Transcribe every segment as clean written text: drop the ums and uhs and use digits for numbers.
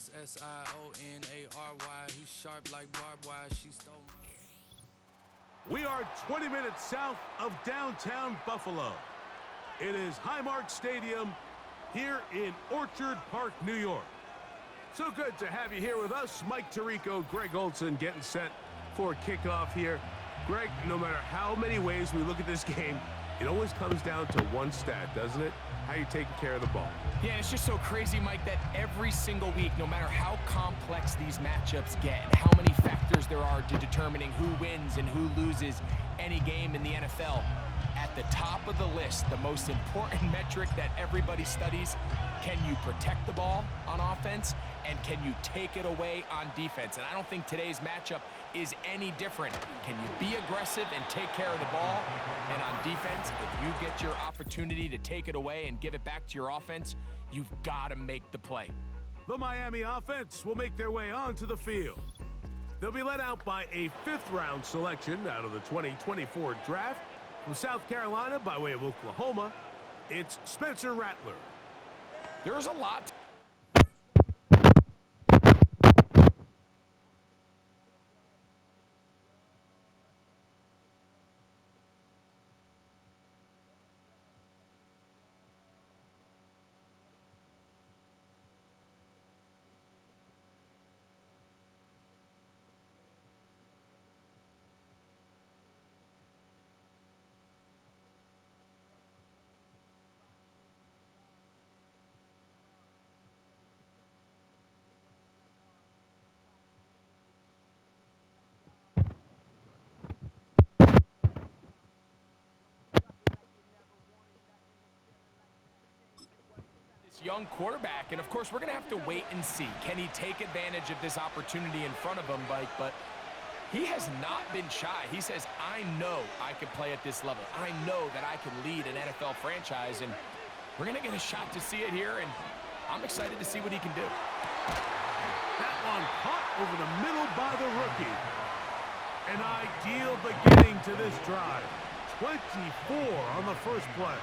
Sionary. He's sharp like barbed wire. She stole my... We are 20 minutes south of downtown Buffalo. It is Highmark Stadium here in Orchard Park, New York. So good to have you here with us. Mike Tirico, Greg Olson getting set for kickoff here. Greg, no matter how many ways we look at this game, it always comes down to one stat, doesn't it? How you're taking care of the ball. Yeah, it's just so crazy, Mike, that every single week, no matter how complex these matchups get and how many factors there are to determining who wins and who loses any game in the NFL, at the top of the list, the most important metric that everybody studies, can you protect the ball on offense and can you take it away on defense? And I don't think today's matchup is any different. Can you be aggressive and take care of the ball? And on defense, if you get your opportunity to take it away and give it back to your offense, you've got to make the play. The Miami offense will make their way onto the field. They'll be led out by a fifth-round selection out of the 2024 draft. From South Carolina by way of Oklahoma, it's Spencer Rattler. There's a lot. Young quarterback, and of course we're gonna have to wait and see. Can he take advantage of this opportunity in front of him, Mike? But he has not been shy. He says, I know I can play at this level. I know that I can lead an NFL franchise, and we're gonna get a shot to see it here, and I'm excited to see what he can do. That one caught over the middle by the rookie. An ideal beginning to this drive. 24 on the first play.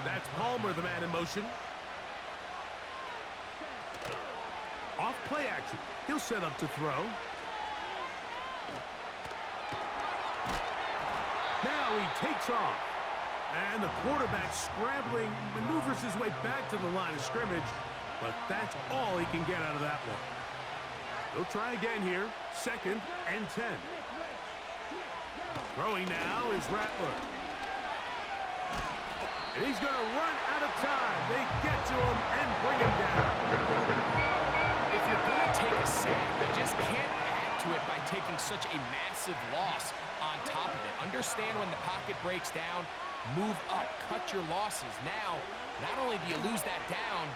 That's Palmer, the man in motion. Off play action. He'll set up to throw. Now he takes off. And the quarterback scrambling, maneuvers his way back to the line of scrimmage. But that's all he can get out of that one. He'll try again here. 2nd and 10. Throwing now is Rattler. And he's going to run out of time. They get to him and bring him down. If you're going to take a sack, you just can't add to it by taking such a massive loss on top of it. Understand when the pocket breaks down, move up, cut your losses. Now, not only do you lose that down,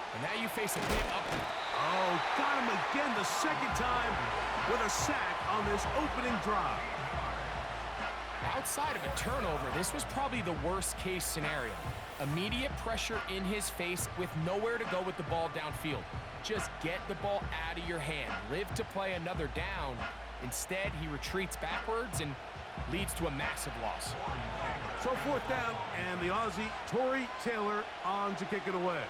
but now you face a big up. Oh, got him again the second time with a sack on this opening drive. Outside of a turnover, this was probably the worst-case scenario. Immediate pressure in his face with nowhere to go with the ball downfield. Just get the ball out of your hand. Live to play another down. Instead, he retreats backwards and leads to a massive loss. So 4th down, and the Aussie, Torrey Taylor, on to kick it away.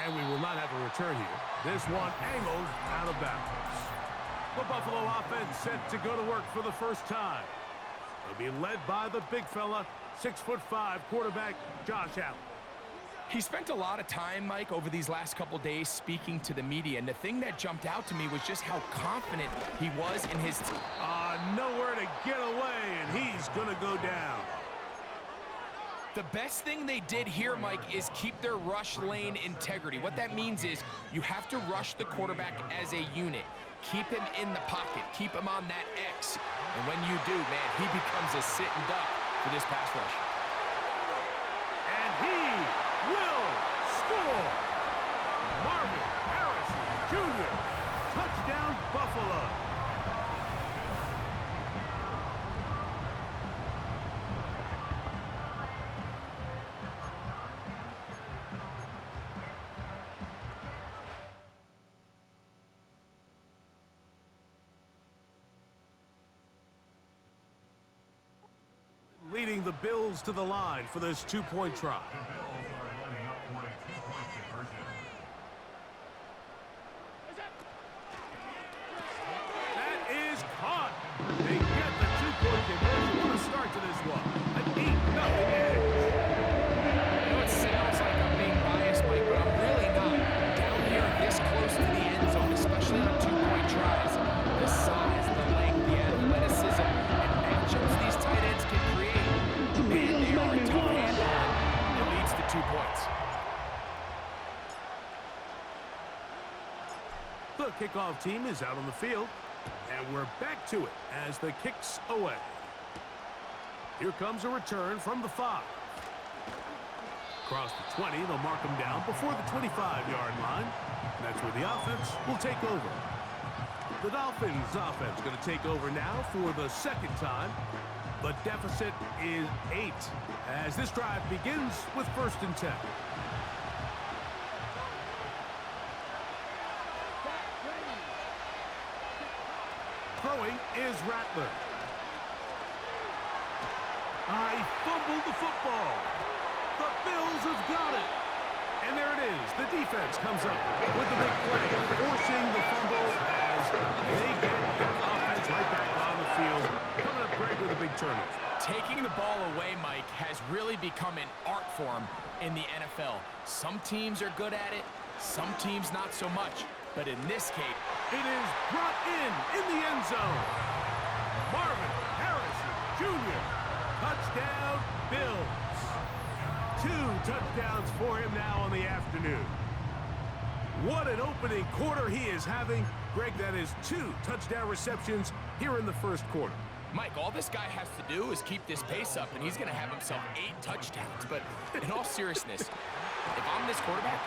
And we will not have a return here. This one angled out of bounds. The Buffalo offense set to go to work for the first time. They'll be led by the big fella, 6'5" quarterback Josh Allen. He spent a lot of time, Mike, over these last couple days speaking to the media, and the thing that jumped out to me was just how confident he was in his team. Nowhere to get away, and he's gonna go down. The best thing they did here, Mike, is keep their rush lane integrity. What that means is you have to rush the quarterback as a unit. Keep him in the pocket. Keep him on that X. And when you do, man, he becomes a sitting duck for this pass rush. And he will score. Marvin Harrison Jr. Touchdown, Buffalo. leading the Bills to the line for this two-point try. That is caught. They get the two-point conversion. What a start to this one. An 8-0 edge. I know it sounds like I'm being biased, Mike, but I'm really not. Down here this close to the end zone, especially on two-point tries, the size, the length, the athleticism, and matchups these tight ends can create. Man, they are a tough handle. It leads to 2 points. The kickoff team is out on the field, and we're back to it as the kick's away. Here comes a return from the 5. Across the 20, they'll mark him down before the 25-yard line. That's where the offense will take over. The Dolphins' offense going to take over now for the second time. The deficit is 8 as this drive begins with 1st and 10. Throwing is Rattler. He fumbled the football. The Bills have got it. And there it is. The defense comes up with the big play, forcing the fumble as they get their offense right back on the field. Coming up great with a big turnover. Taking the ball away, Mike, has really become an art form in the NFL. Some teams are good at it, some teams not so much. But in this case, it is brought in the end zone. Marvin Harrison Jr. Touchdown, Bills. 2 touchdowns for him now on the afternoon. What an opening quarter he is having. Greg, that is 2 touchdown receptions here in the first quarter. Mike, all this guy has to do is keep this pace up, and he's going to have himself 8 touchdowns. But in all seriousness, if I'm this quarterback,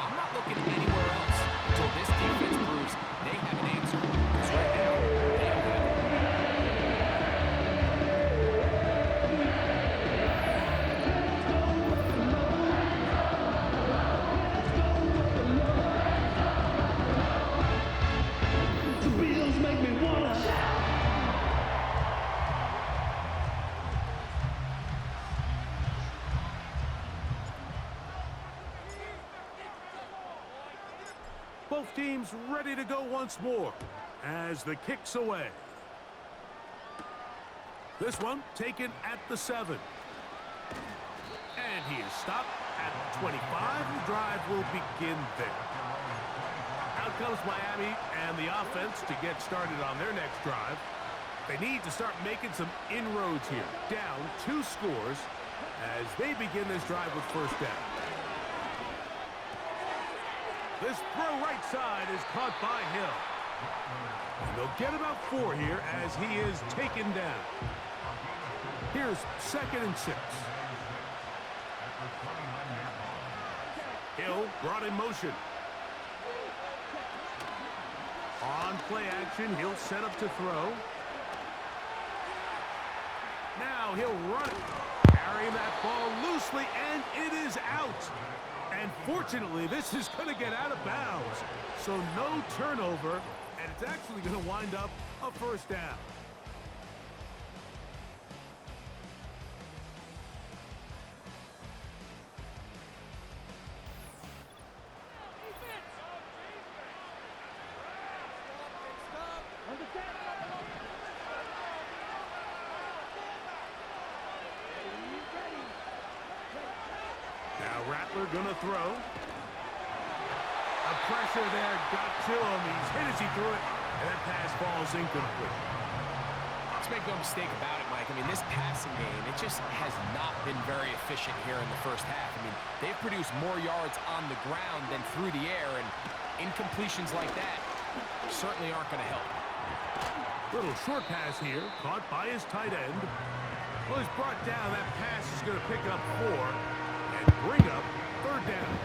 I'm not looking anywhere else until this defense proves they have an answer. Because right now, they don't have it. Both teams ready to go once more as the kick's away. This one taken at the 7. And he is stopped at the 25. The drive will begin there. Out comes Miami and the offense to get started on their next drive. They need to start making some inroads here. Down 2 scores as they begin this drive with 1st down. This throw right side is caught by Hill. And they'll get about 4 here as he is taken down. Here's 2nd and 6. Hill brought in motion. On play action, he'll set up to throw. Now he'll run it. Carrying that ball loosely, and it is out. And fortunately, this is going to get out of bounds. So no turnover, and it's actually going to wind up a 1st down. Rattler gonna throw. A pressure there got to him. He's hit as he threw it, and that pass falls incomplete. Let's make no mistake about it, Mike. I mean, this passing game, it just has not been very efficient here in the first half. I mean, they've produced more yards on the ground than through the air, and incompletions like that certainly aren't going to help. Little short pass here, caught by his tight end. Well, he's brought down. That pass is going to pick up 4 and bring up 3rd down.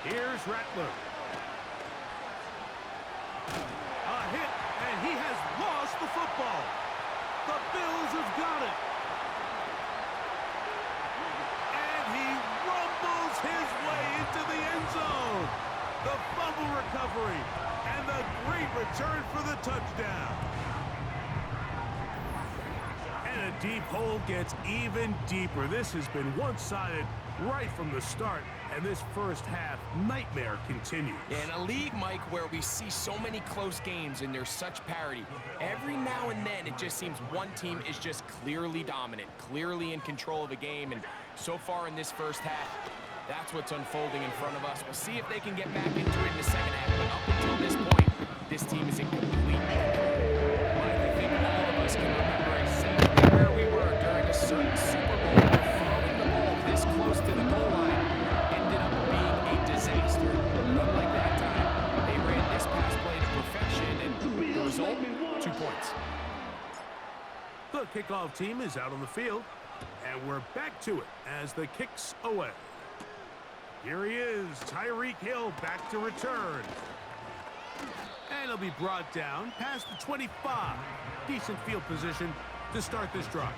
Here's Rattler. A hit, and he has lost the football. The Bills have got it. And he rumbles his way into the end zone. The fumble recovery. And the great return for the touchdown. And a deep hole gets even deeper. This has been one-sided right from the start. And this first half nightmare continues. In a league, Mike, where we see so many close games and there's such parity, every now and then it just seems one team is just clearly dominant, clearly in control of a game. And so far in this first half, that's what's unfolding in front of us. We'll see if they can get back into it in the second half. But up until this point, this team is in complete control. Mike, I think all of us can remember exactly where we were during a certain Super Bowl where throwing the ball this close to the goal line ended up being a disaster. Unlike that time, they ran this pass play to perfection, and the result, 2 points. The kickoff team is out on the field, and we're back to it as the kick's away. Here he is, Tyreek Hill back to return. And he'll be brought down past the 25. Decent field position to start this drive.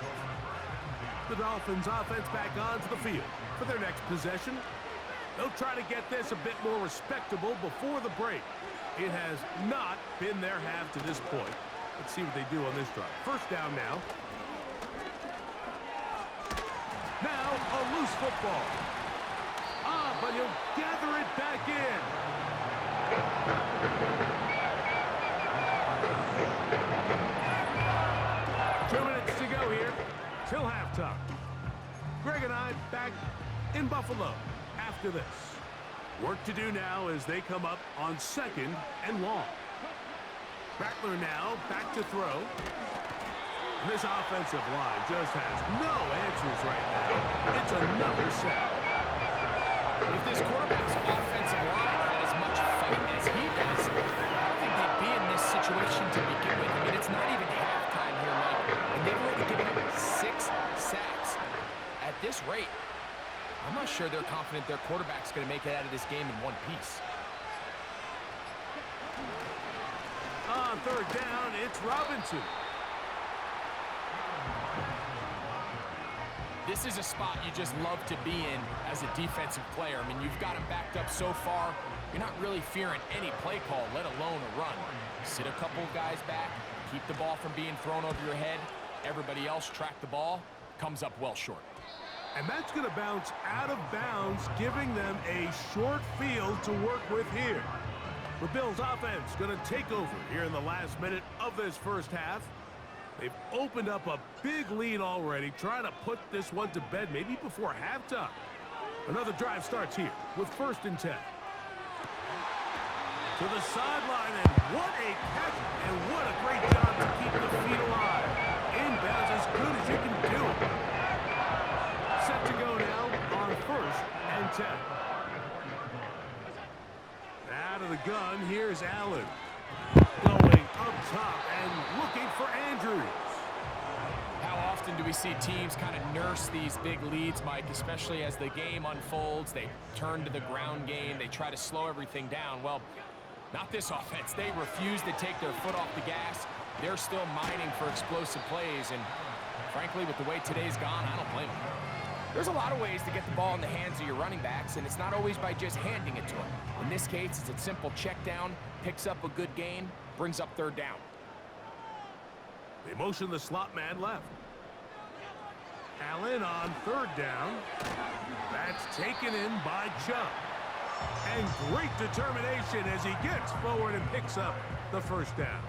The Dolphins offense back onto the field for their next possession. They'll try to get this a bit more respectable before the break. It has not been their half to this point. Let's see what they do on this drive. First down now. Now a loose football. But he'll gather it back in. 2 minutes to go here till halftime. Greg and I back in Buffalo after this. Work to do now as they come up on 2nd and long. Rattler now back to throw. This offensive line just has no answers right now. It's another sack. If this quarterback's offensive line had as much fight as he does, I don't think they'd be in this situation to begin with. I mean, it's not even halftime here, Mike, and they've already given up 6 sacks. At this rate, I'm not sure they're confident their quarterback's going to make it out of this game in one piece. On 3rd down, it's Robinson. This is a spot you just love to be in as a defensive player. I mean, you've got him backed up so far, you're not really fearing any play call, let alone a run. Sit a couple guys back, keep the ball from being thrown over your head. Everybody else track the ball, comes up well short. And that's going to bounce out of bounds, giving them a short field to work with here. The Bills offense going to take over here in the last minute of this first half. They've opened up a big lead already, trying to put this one to bed maybe before halftime. Another drive starts here with 1st and 10. To the sideline, and what a catch, and what a great job to keep the feet alive. Inbounds as good as you can do it. Set to go now on 1st and 10. Out of the gun, here's Allen. Going up top and looking for Andrews. How often do we see teams kind of nurse these big leads, Mike, especially as the game unfolds? They turn to the ground game. They try to slow everything down. Well, not this offense. They refuse to take their foot off the gas. They're still mining for explosive plays, and frankly, with the way today's gone, I don't blame them. There's a lot of ways to get the ball in the hands of your running backs, and it's not always by just handing it to them. In this case, it's a simple check down, picks up a good gain, brings up 3rd down. They motion the slot man left. Allen on 3rd down. That's taken in by Chubb. And great determination as he gets forward and picks up the 1st down.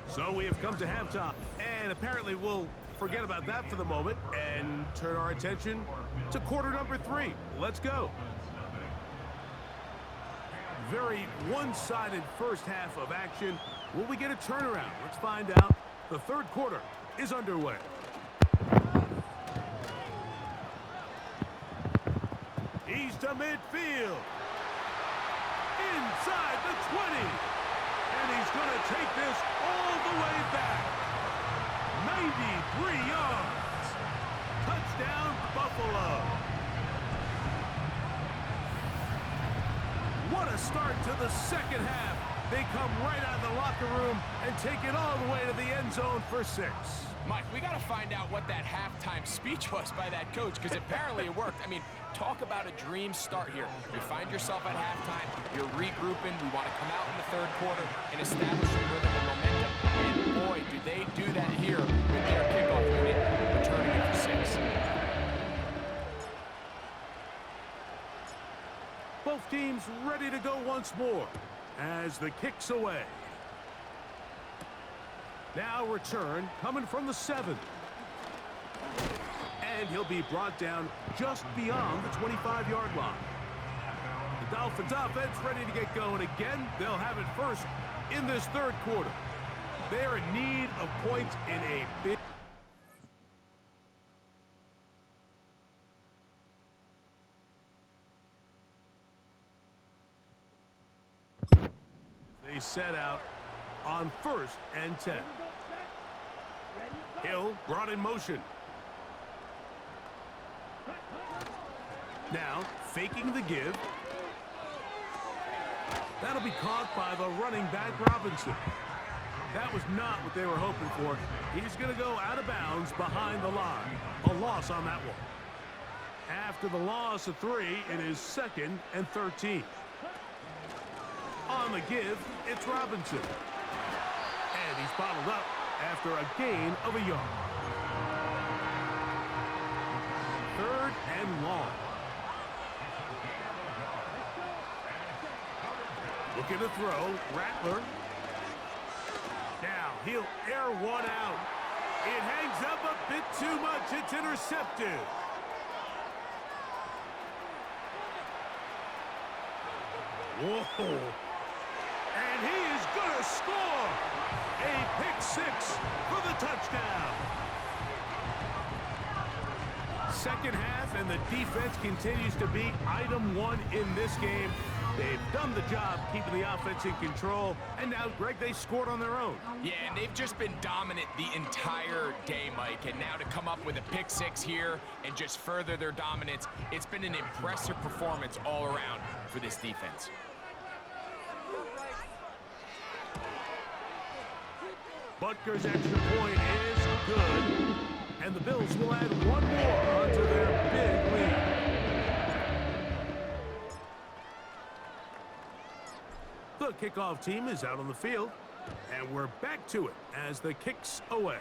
So we have come to halftime, and apparently we'll forget about that for the moment and turn our attention to quarter number 3. Let's go. Very one-sided first half of action. Will we get a turnaround? Let's find out. The 3rd quarter is underway. He's to midfield. Inside the 20. And he's going to take this all the way back. 93 yards. Touchdown, Buffalo. What a start to the second half. They come right out of the locker room and take it all the way to the end zone for 6. Mike, we got to find out what that halftime speech was by that coach, because apparently it worked. I mean, talk about a dream start here. You find yourself at halftime, you're regrouping, we want to come out in the third quarter and establish some rhythm and momentum. And boy, do they do that here with their kickoff unit returning it for 6. Both teams ready to go once more as the kick's away. Now return coming from the 7. And he'll be brought down just beyond the 25-yard line. The Dolphins offense ready to get going again. They'll have it first in this third quarter. They're in need of points in a big... They set out on 1st and 10. Hill brought in motion. Now faking the give. That'll be caught by the running back Robinson. That was not what they were hoping for. He's going to go out of bounds behind the line. A loss on that one. After the loss of 3, it is 2nd and 13. On the give, it's Robinson. And he's bottled up after a gain of a yard. 3rd and long. Looking to throw, Rattler. Now he'll air one out. It hangs up a bit too much. It's intercepted. Whoa. And he is going to score. A pick 6 for the touchdown. Second half, and the defense continues to be item 1 in this game. They've done the job keeping the offense in control, and now, Greg, they scored on their own. Yeah, and they've just been dominant the entire day, Mike, and now to come up with a pick 6 here and just further their dominance, it's been an impressive performance all around for this defense. Butker's extra point is good, and the Bills will add one more onto their big lead. The kickoff team is out on the field, and we're back to it as the kick's away.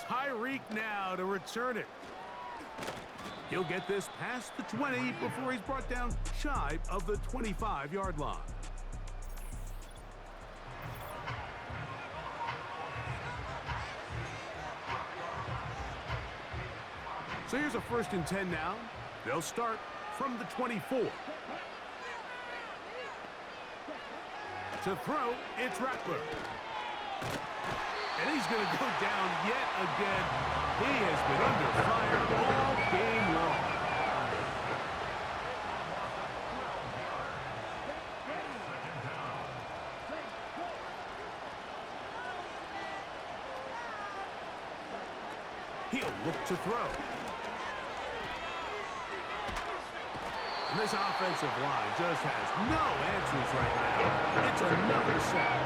Tyreek now to return it. He'll get this past the 20 before he's brought down shy of the 25-yard line. So here's a 1st and 10 now. They'll start from the 24. To throw, it's Rattler. And he's going to go down yet again. He has been under fire all game long. He'll look to throw. And this offensive line just has no answers right now. It's another sack.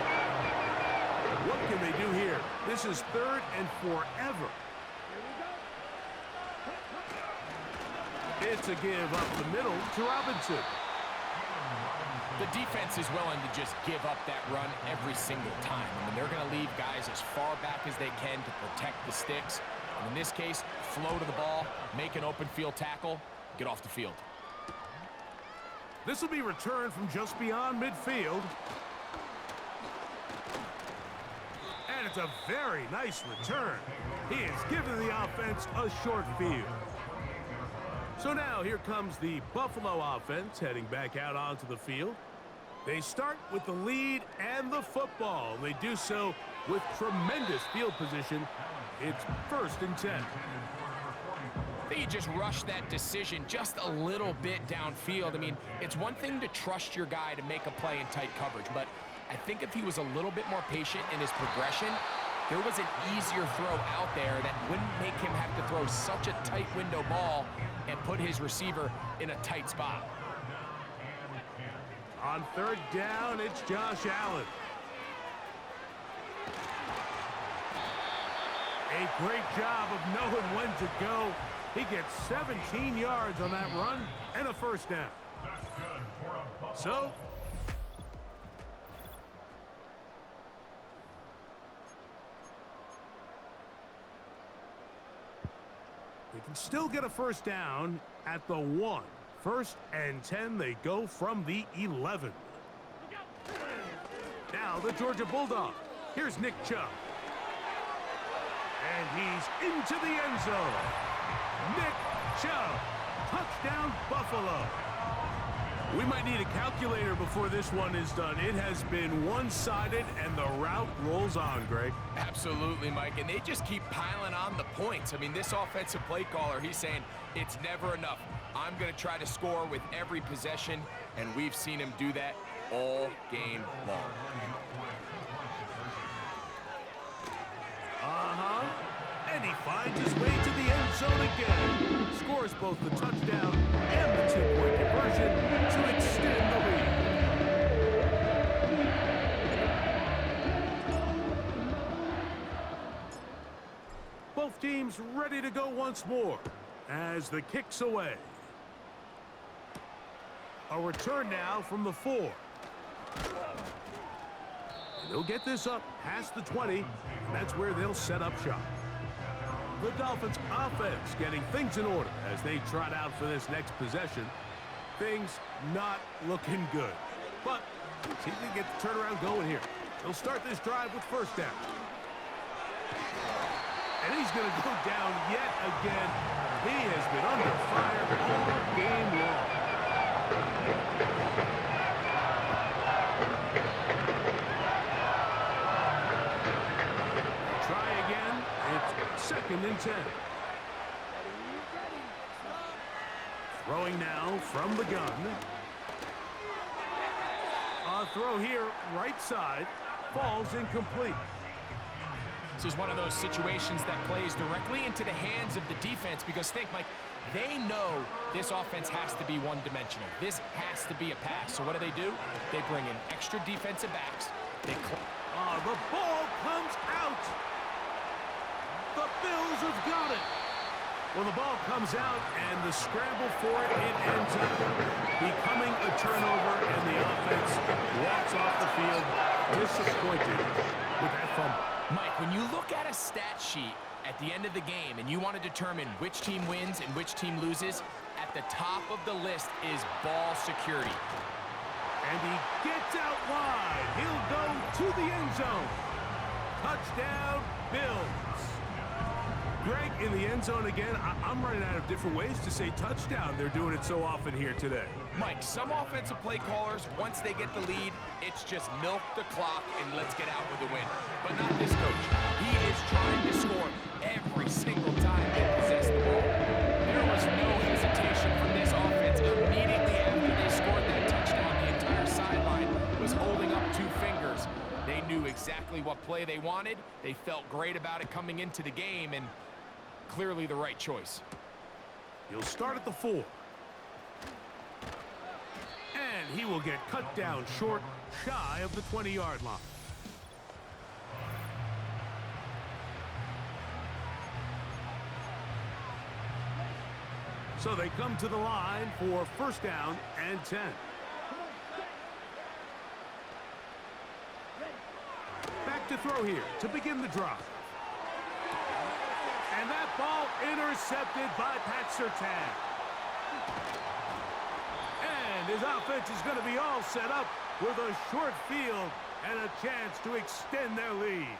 What can they do here? This is 3rd and forever. It's a give up the middle to Robinson. The defense is willing to just give up that run every single time. I mean, they're going to leave guys as far back as they can to protect the sticks. And in this case, flow to the ball, make an open field tackle, get off the field. This will be returned from just beyond midfield. And it's a very nice return. He has given the offense a short field. So now here comes the Buffalo offense heading back out onto the field. They start with the lead and the football. They do so with tremendous field position. It's 1st and 10. I think you just rushed that decision just a little bit downfield. I mean, it's one thing to trust your guy to make a play in tight coverage, but I think if he was a little bit more patient in his progression, there was an easier throw out there that wouldn't make him have to throw such a tight window ball and put his receiver in a tight spot. On 3rd down, it's Josh Allen. A great job of knowing when to go. He gets 17 yards on that run and a first down. So, they can still get a first down at the 1. 1st and 10, they go from the 11. Now the Georgia Bulldog. Here's Nick Chubb. And he's into the end zone. Nick Chubb. Touchdown, Buffalo. We might need a calculator before this one is done. It has been one-sided, and the route rolls on, Greg. Absolutely, Mike, and they just keep piling on the points. I mean, this offensive play caller, he's saying it's never enough. I'm going to try to score with every possession, and we've seen him do that all game long. And he finds his way to the end zone again. Scores both the touchdown and the 2-point conversion to extend the lead. Both teams ready to go once more as the kick's away. A return now from the 4. And they'll get this up past the 20, and that's where they'll set up shop. The Dolphins offense getting things in order as they trot out for this next possession. Things not looking good. But see if they can get the turnaround going here. They'll start this drive with first down. And he's going to go down yet again. He has been under fire all game long. Try again. It's 2nd and 10. Throwing now from the gun. A throw here, right side, falls incomplete. This is one of those situations that plays directly into the hands of the defense because think, Mike, they know this offense has to be one-dimensional. This has to be a pass. So what do? They bring in extra defensive backs. The ball comes out. The Bills have got it. Well, the ball comes out, and the scramble for it ends up becoming a turnover, and the offense walks off the field disappointed with that fumble. Mike, when you look at a stat sheet at the end of the game and you want to determine which team wins and which team loses, at the top of the list is ball security. And he gets out wide. He'll go to the end zone. Touchdown, Bills. Greg, in the end zone again, I'm running out of different ways to say touchdown. They're doing it so often here today. Mike, some offensive play callers, once they get the lead, it's just milk the clock and let's get out with a win. But not this coach. He is trying to score every single time they possess the ball. There was no hesitation from this offense. Immediately after they scored that touchdown, the entire sideline was holding up 2 fingers. They knew exactly what play they wanted. They felt great about it coming into the game, and clearly the right choice. He'll start at the 4. And he will get cut down short, shy of the 20-yard line. So they come to the line for first down and 10. Back to throw here to begin the drive. And that ball intercepted by Pat Surtain. And his offense is going to be all set up with a short field and a chance to extend their lead.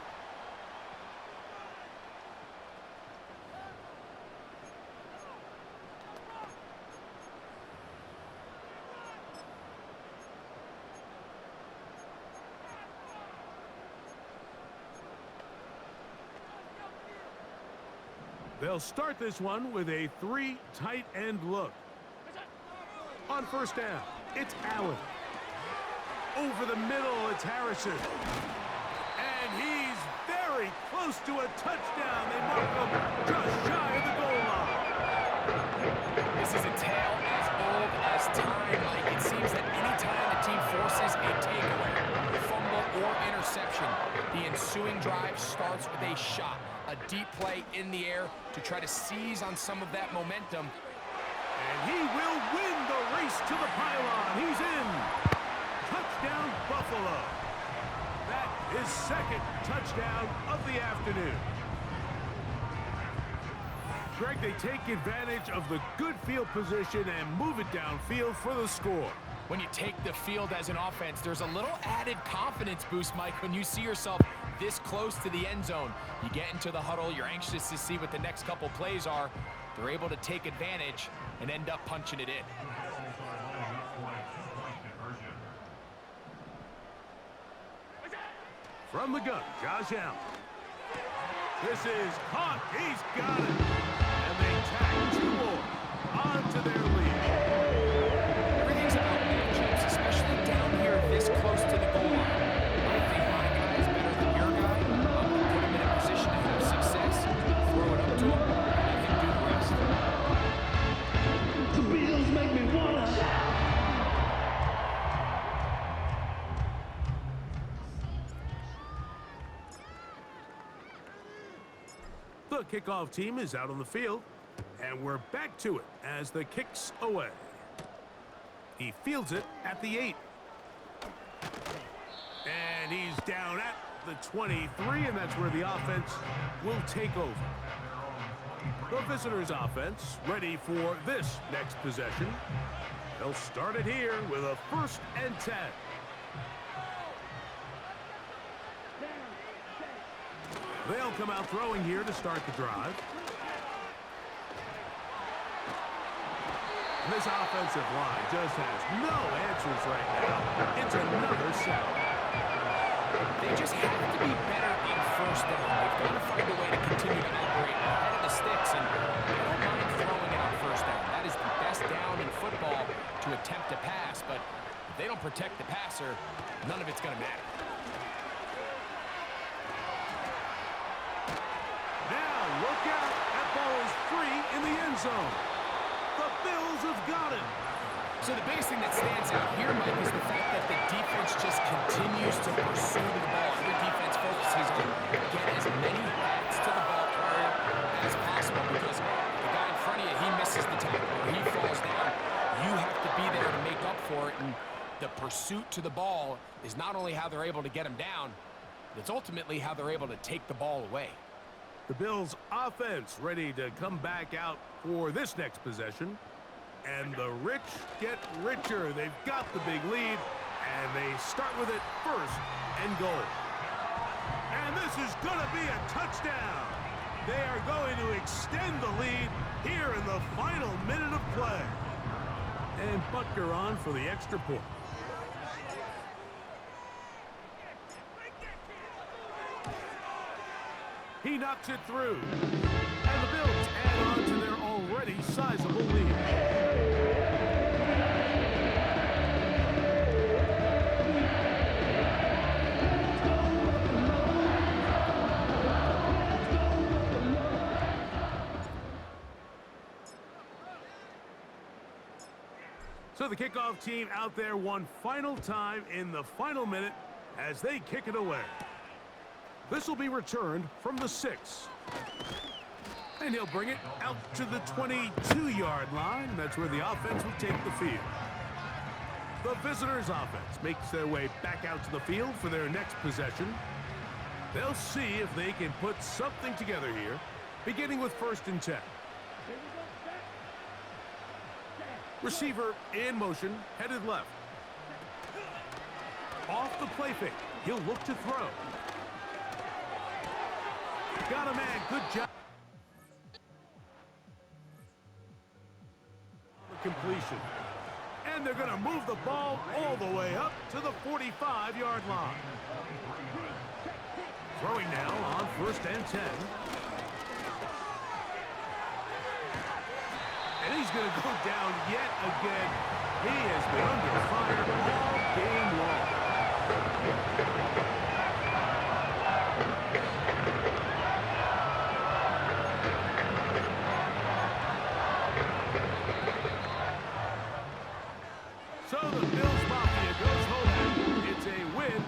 They'll start this one with a 3 tight end look. On first down, it's Allen. Over the middle, it's Harrison. And he's very close to a touchdown. They mark him just shy of the goal line. This is a tale as old as time, Mike. It seems that any time the team forces a takeaway, fumble, or interception, the ensuing drive starts with a shot, a a deep play in the air to try to seize on some of that momentum. And he will win the race to the pylon. He's in. Touchdown, Buffalo. That is second touchdown of the afternoon. Greg, they take advantage of the good field position and move it downfield for the score. When you take the field as an offense, there's a little added confidence boost, Mike, when you see yourself this close to the end zone. You get into the huddle, you're anxious to see what the next couple plays are. They're able to take advantage and end up punching it in. From the gun, Josh Allen. This is caught. He's got it. And they tack 2 more onto their lead. Everything's about matchups, especially down here this close to the goal line. I think my guy is better than your guy. I'm going to put him in a position to have success, throw it up to him, and let him do the rest. The Beatles make me wanna. The kickoff team is out on the field, and we're back to it as the kick's away. He fields it at the 8. And he's down at the 23, and that's where the offense will take over. The visitors' offense ready for this next possession. They'll start it here with a 1st and 10. They'll come out throwing here to start the drive. This offensive line just has no answers right now. It's another sack. They just have to be better on 1st down. They've got to find a way to continue to operate ahead of the sticks, and they don't mind throwing it on 1st down. That is the best down in football to attempt to pass, but if they don't protect the passer, none of it's going to matter. Look out. That ball is free in the end zone. The Bills have got it. So the biggest thing that stands out here, Mike, is the fact that the defense just continues to pursue the ball. Every defense focuses on get as many hats to the ball carrier as possible, because the guy in front of you, he misses the tackle or he falls down. You have to be there to make up for it, and the pursuit to the ball is not only how they're able to get him down, it's ultimately how they're able to take the ball away. The Bills' offense ready to come back out for this next possession. And the rich get richer. They've got the big lead, and they start with it 1st and goal. And this is going to be a touchdown. They are going to extend the lead here in the final minute of play. And Butker on for the extra point. He knocks it through. And the Bills add on to their already sizable lead. So the kickoff team out there one final time in the final minute as they kick it away. This will be returned from the 6. And he'll bring it out to the 22-yard line. That's where the offense will take the field. The visitors' offense makes their way back out to the field for their next possession. They'll see if they can put something together here, beginning with 1st and 10. Receiver in motion, headed left. Off the play fake, he'll look to throw. Got a man, good job. Completion. And they're going to move the ball all the way up to the 45-yard line. Throwing now on 1st and 10. And he's going to go down yet again. He has been under fire all game long. So the Bills Mafia goes home. It's a win